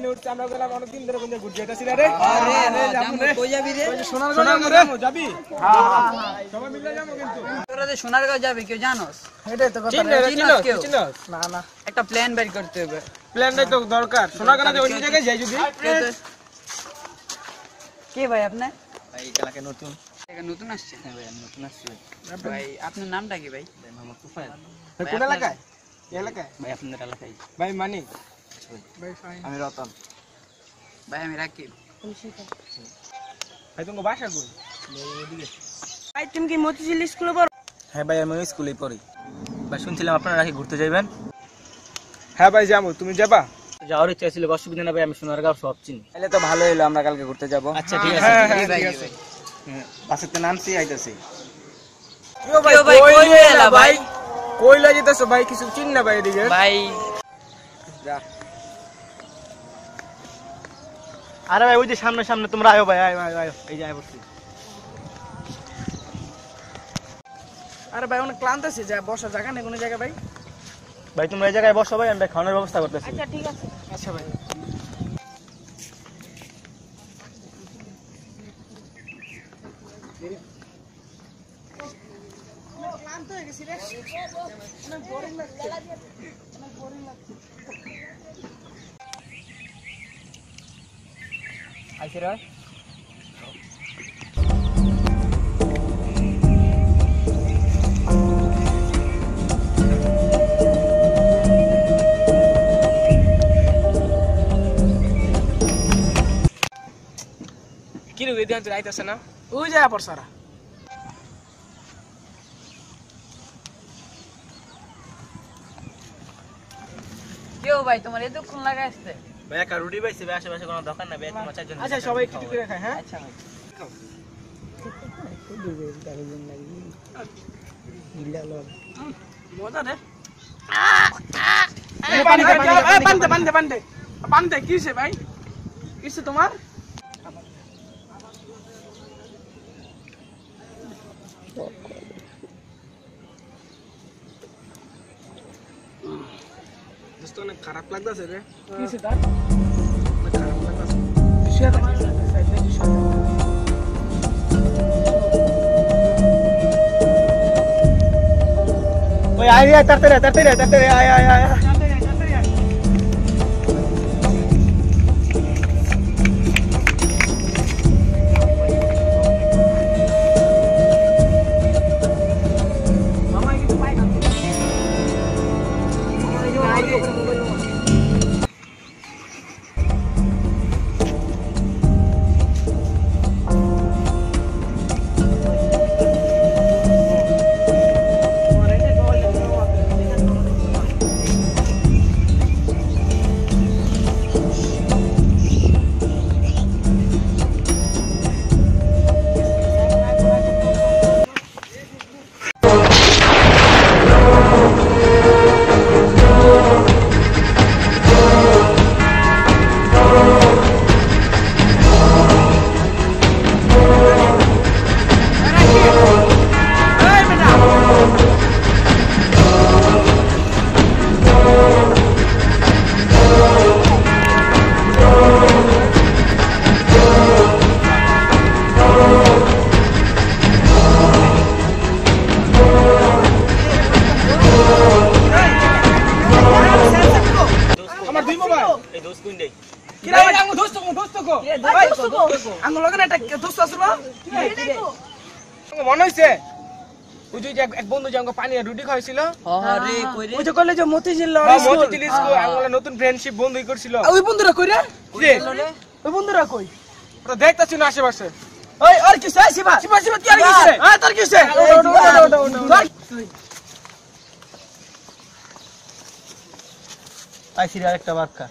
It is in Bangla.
প্লেনে উঠছে আমরা গেলাম অনেক দিন ধরে কোন ঘুরতে যাইতাছি রে আরে যাবো কই যাবি রে সোনারগাঁও যাবি হ্যাঁ সবাই মিলে যাবো কিন্তু তোরা যে সোনারগাঁও যাবি কেউ জানোস এটাই তো কথা চিনস না না একটা প্ল্যান বের করতে হবে প্ল্যানটাই তো দরকার সোনারগাঁও যে অন্য জায়গায় যাই যদি কে ভাই আপনি ভাই এলাকা নতুন নতুন আসছে হ্যাঁ ভাই নতুন আসছি ভাই আপনার নামটা কি ভাই মোহাম্মদ তুফাইল কোন এলাকায় এলাকায় ভাই আপনাদের এলাকায় ভাই মানি আমি রতন ভাই আমি রাকিব ভাই তোমার বাসা কই ভাই তুমি কি মতিঝিল স্কুলে পড়ো হ্যাঁ ভাই আমি স্কুলেই পড়ি ভাই শুনছিলাম আপনারা নাকি ঘুরতে যাবেন হ্যাঁ ভাই যাবো তুমি যাবা যাওয়ার ইচ্ছা ছিল অসুবিধা না ভাই আমি সোনারগাঁও সব চিনি তাহলে তো ভালো হলো আমরা কালকে ঘুরতে যাব আচ্ছা ঠিক আছে ঠিক আছে বাসেতে নামছি আইতাছি ভাই কই এলা ভাই কইলা যেতেছো ভাই কিছু চিন না ভাই এদিকে ভাই যা আরে ভাই ওই যে সামনে সামনে তোমরা আয়ো ভাই আয়ো আয়ো আয়ো এই যে আয় বসছি আরে ভাই অনেক ক্লান্ত আছে যা বসার জায়গা নেই কোনো জায়গা ভাই ভাই তোমরা এই জায়গায় বসো ভাই আমরা খাওয়ানোর ব্যবস্থা করতেছি আচ্ছা ঠিক আছে আচ্ছা ভাই ক্লান্ত হয়ে গেছি রে অনেক বোরিং লাগছে আইছে রে কি রে এদিকে তো আইতাছে না ওই যায় পড়ছারা কেউ ভাই তোমার এতক্ষণ লাগা আসছে ভাই একটা রুটি পাইছি ভাই আশেপাশে কোনো দোকান না ভাই তোমার চারজন আচ্ছা সবাই একটু করে খায় হ্যাঁ আচ্ছা ভাই মজা রে পান্তে কিসে ভাই কিসে তোমার দোস্ত অনেক খারাপ লাগতেছে রে কিসে তার খারাপ লাগতেছে ওই আয় আয় তাড়াতাড়ি আয় আয় আয় মনে হইছে ওই যে এক বন্ধু যে আমাকে পানি আর রুটি খাওয়াইছিল আরে কই রে ওই যে কলেজে মতিঝিল স্কুল আমরা নতুন ফ্রেন্ডশিপ বন্ধুই করছিল ওই বন্ধুরা কই রে ওই বন্ধুরা কই ওটা দেখতাছি না আশেপাশে ওই আর কি চাই শিবা শিবা শিবা কি আর কিছে হ্যাঁ তোর কিছে আইছি আরেকটা বাক্কা